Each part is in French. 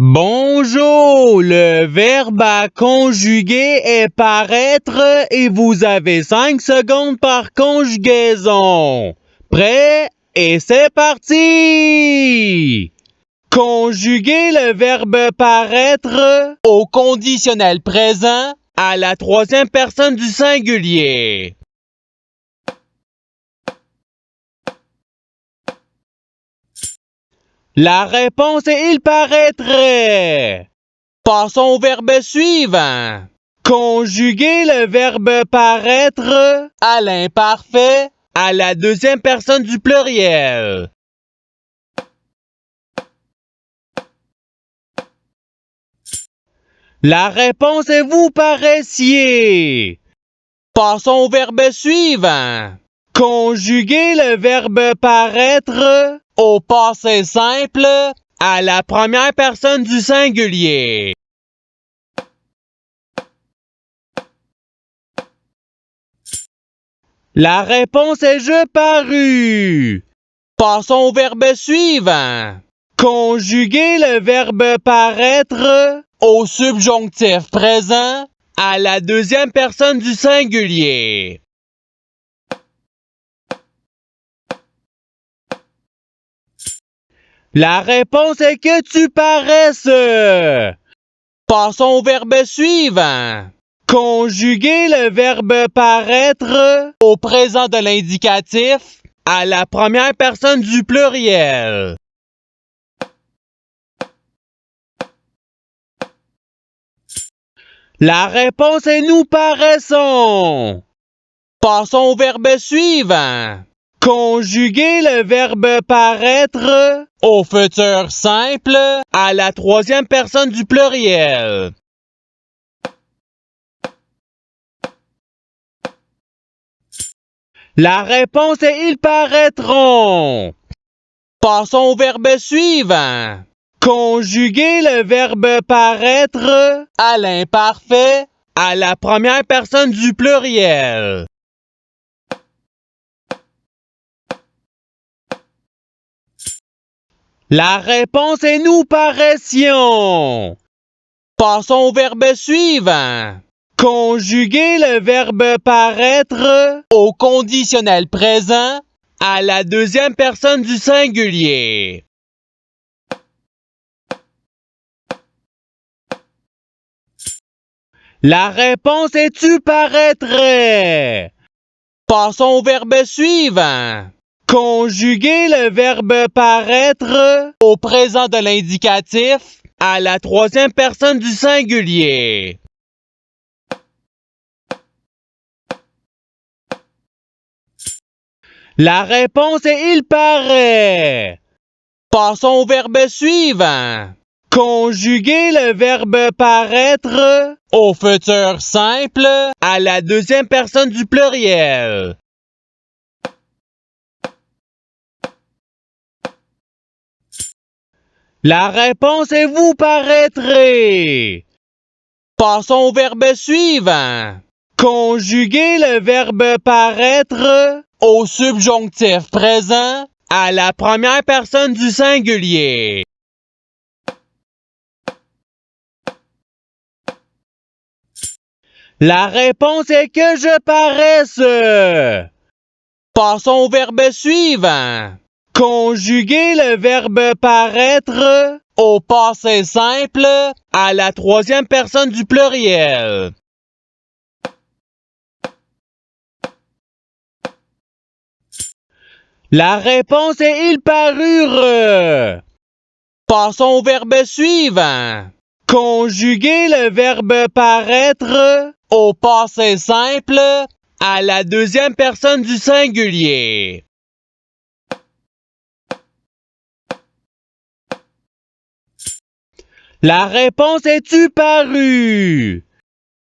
Bonjour, le verbe à conjuguer est paraître et vous avez 5 secondes par conjugaison. Prêt? Et c'est parti! Conjuguer le verbe paraître au conditionnel présent à la troisième personne du singulier. La réponse est il paraîtrait. Passons au verbe suivant. Conjuguer le verbe paraître à l'imparfait à la deuxième personne du pluriel. La réponse est vous paraissiez. Passons au verbe suivant. Conjuguer le verbe paraître au passé simple à la première personne du singulier. La réponse est je parus. Passons au verbe suivant. Conjuguer le verbe paraître au subjonctif présent à la deuxième personne du singulier. La réponse est que tu paraisses. Passons au verbe suivant. Conjuguer le verbe paraître au présent de l'indicatif à la première personne du pluriel. La réponse est nous paraissons. Passons au verbe suivant. Conjuguer le verbe paraître au futur simple à la troisième personne du pluriel. La réponse est ils paraîtront. Passons au verbe suivant. Conjuguer le verbe paraître à l'imparfait à la première personne du pluriel. La réponse est nous paraissions. Passons au verbe suivant. Conjuguer le verbe paraître au conditionnel présent à la deuxième personne du singulier. La réponse est tu paraîtrais. Passons au verbe suivant. Conjuguer le verbe paraître au présent de l'indicatif à la troisième personne du singulier. La réponse est il paraît. Passons au verbe suivant. Conjuguer le verbe paraître au futur simple à la deuxième personne du pluriel. La réponse est vous paraîtrez. Passons au verbe suivant. Conjuguer le verbe paraître au subjonctif présent à la première personne du singulier. La réponse est que je paraisse. Passons au verbe suivant. Conjuguer le verbe paraître au passé simple à la troisième personne du pluriel. La réponse est ils parurent. Passons au verbe suivant. Conjuguer le verbe paraître au passé simple à la deuxième personne du singulier. La réponse est tu parus.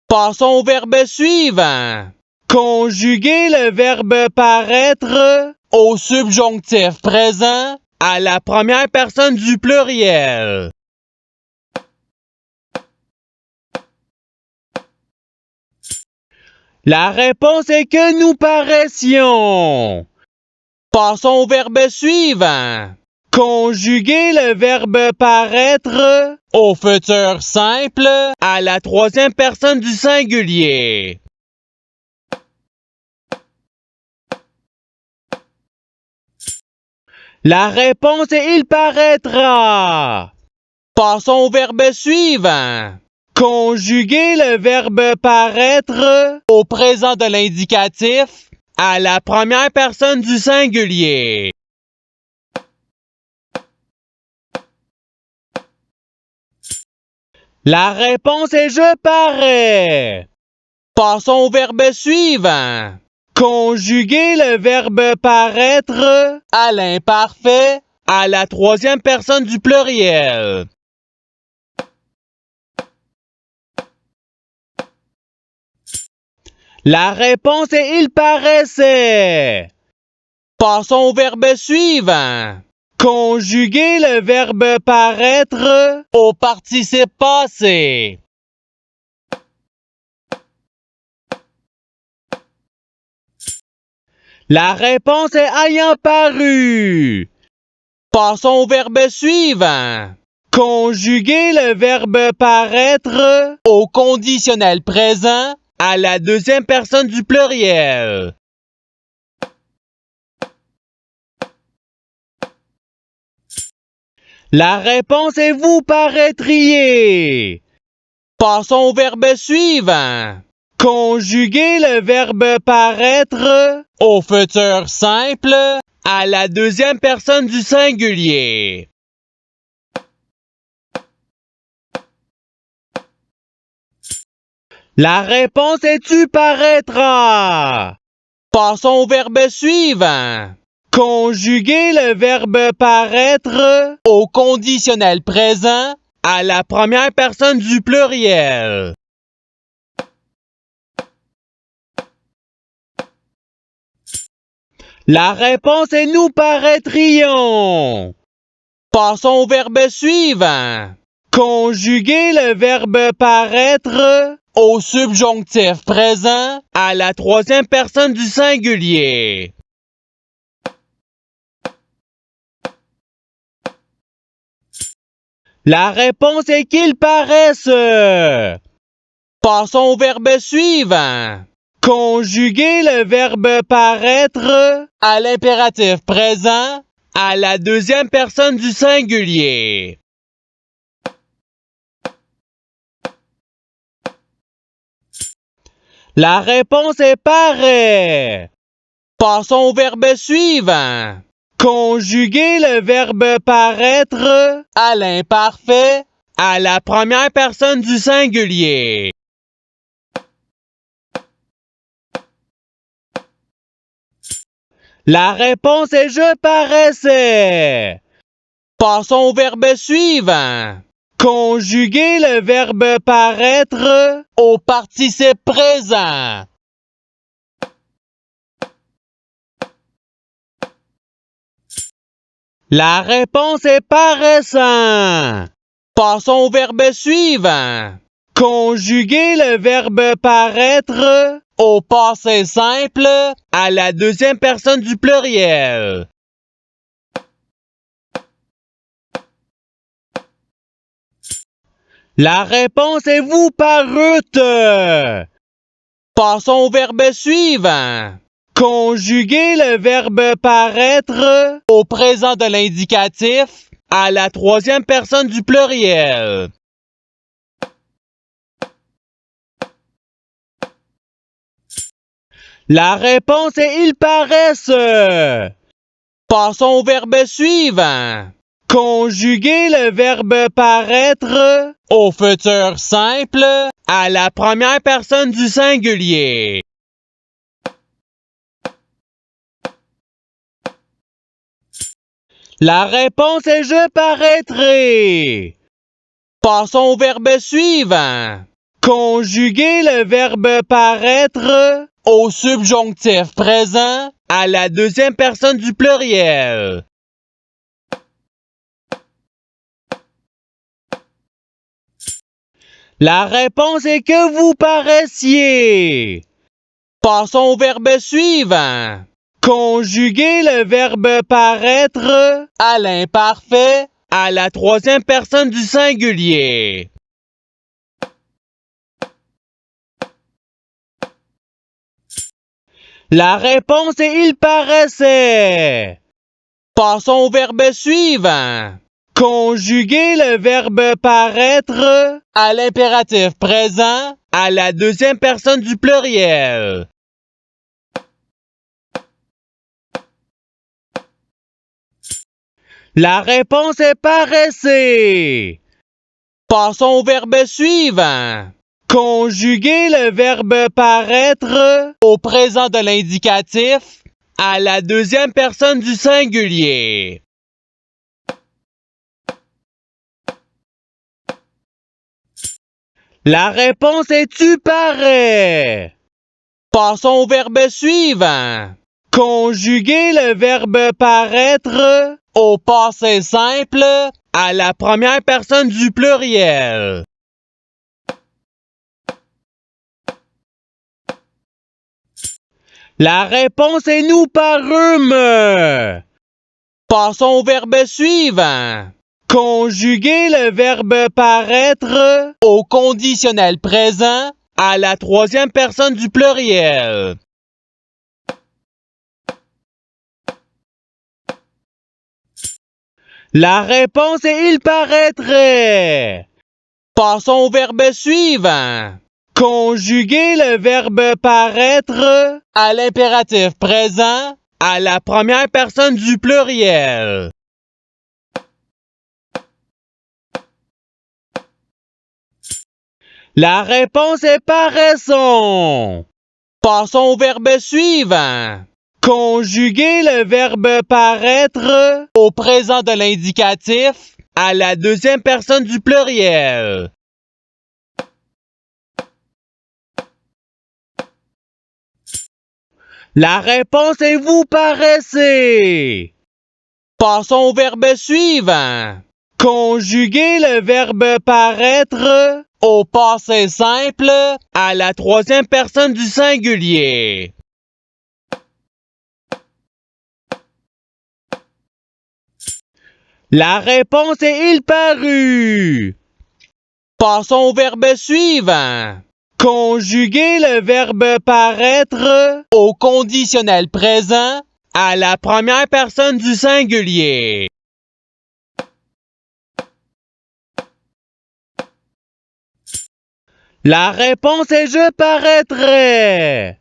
Passons au verbe suivant. Conjuguer le verbe paraître au subjonctif présent à la première personne du pluriel. La réponse est que nous paraissions. Passons au verbe suivant. Conjuguer le verbe paraître au futur simple à la troisième personne du singulier. La réponse est il paraîtra. Passons au verbe suivant. Conjuguer le verbe paraître au présent de l'indicatif à la première personne du singulier. La réponse est je parais. Passons au verbe suivant. Conjuguer le verbe paraître à l'imparfait à la troisième personne du pluriel. La réponse est il paraissait. Passons au verbe suivant. Conjuguer le verbe paraître au participe passé. La réponse est ayant paru. Passons au verbe suivant. Conjuguer le verbe paraître au conditionnel présent à la deuxième personne du pluriel. La réponse est vous paraîtriez. Passons au verbe suivant. Conjuguer le verbe paraître au futur simple à la deuxième personne du singulier. La réponse est tu paraîtras. Passons au verbe suivant. Conjuguer le verbe paraître au conditionnel présent à la première personne du pluriel. La réponse est nous paraîtrions. Passons au verbe suivant. Conjuguer le verbe paraître au subjonctif présent à la troisième personne du singulier. La réponse est qu'ils paraissent. Passons au verbe suivant. Conjuguer le verbe paraître à l'impératif présent à la deuxième personne du singulier. La réponse est paraît. Passons au verbe suivant. Conjuguer le verbe paraître à l'imparfait à la première personne du singulier. La réponse est je paraissais. Passons au verbe suivant. Conjuguer le verbe paraître au participe présent. La réponse est paraissant. Passons au verbe suivant. Conjuguer le verbe paraître au passé simple à la deuxième personne du pluriel. La réponse est vous parûtes. Passons au verbe suivant. Conjuguer le verbe paraître au présent de l'indicatif à la troisième personne du pluriel. La réponse est ils paraissent. Passons au verbe suivant. Conjuguer le verbe paraître au futur simple à la première personne du singulier. La réponse est je paraîtrai. Passons au verbe suivant. Conjuguer le verbe paraître au subjonctif présent à la deuxième personne du pluriel. La réponse est que vous paraissiez. Passons au verbe suivant. Conjuguer le verbe paraître à l'imparfait à la troisième personne du singulier. La réponse est il paraissait. Passons au verbe suivant. Conjuguer le verbe paraître à l'impératif présent à la deuxième personne du pluriel. La réponse est paraissait. Passons au verbe suivant. Conjuguer le verbe paraître au présent de l'indicatif à la deuxième personne du singulier. La réponse est tu parais. Passons au verbe suivant. Conjuguer le verbe paraître au passé simple à la première personne du pluriel. La réponse est nous parûmes. Passons au verbe suivant. Conjuguer le verbe paraître au conditionnel présent à la troisième personne du pluriel. La réponse est il paraîtrait. Passons au verbe suivant. Conjuguer le verbe paraître à l'impératif présent à la première personne du pluriel. La réponse est paraissons. Passons au verbe suivant. Conjuguer le verbe paraître au présent de l'indicatif à la deuxième personne du pluriel. La réponse est vous paraissez. Passons au verbe suivant. Conjuguer le verbe paraître au passé simple à la troisième personne du singulier. La réponse est il parut. Passons au verbe suivant. Conjuguer le verbe paraître au conditionnel présent à la première personne du singulier. La réponse est je paraîtrais.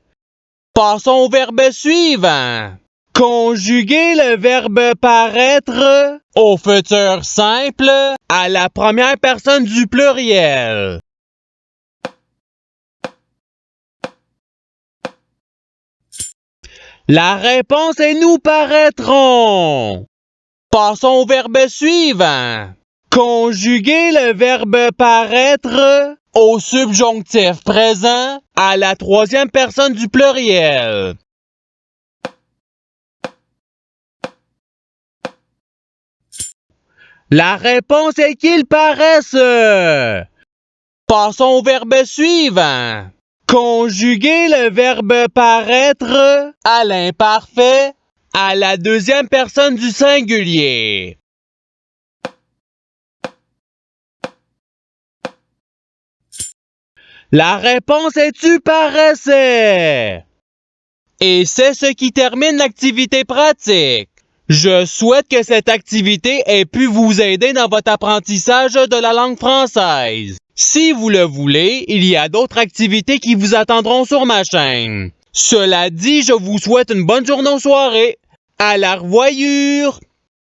Passons au verbe suivant. Conjuguer le verbe paraître au futur simple à la première personne du pluriel. La réponse est nous paraîtrons. Passons au verbe suivant. Conjuguer le verbe paraître au subjonctif présent à la troisième personne du pluriel. La réponse est qu'il paraisse. Passons au verbe suivant. Conjuguer le verbe paraître à l'imparfait à la deuxième personne du singulier. La réponse est tu paraissais. Et c'est ce qui termine l'activité pratique. Je souhaite que cette activité ait pu vous aider dans votre apprentissage de la langue française. Si vous le voulez, il y a d'autres activités qui vous attendront sur ma chaîne. Cela dit, je vous souhaite une bonne journée ou soirée. À la revoyure!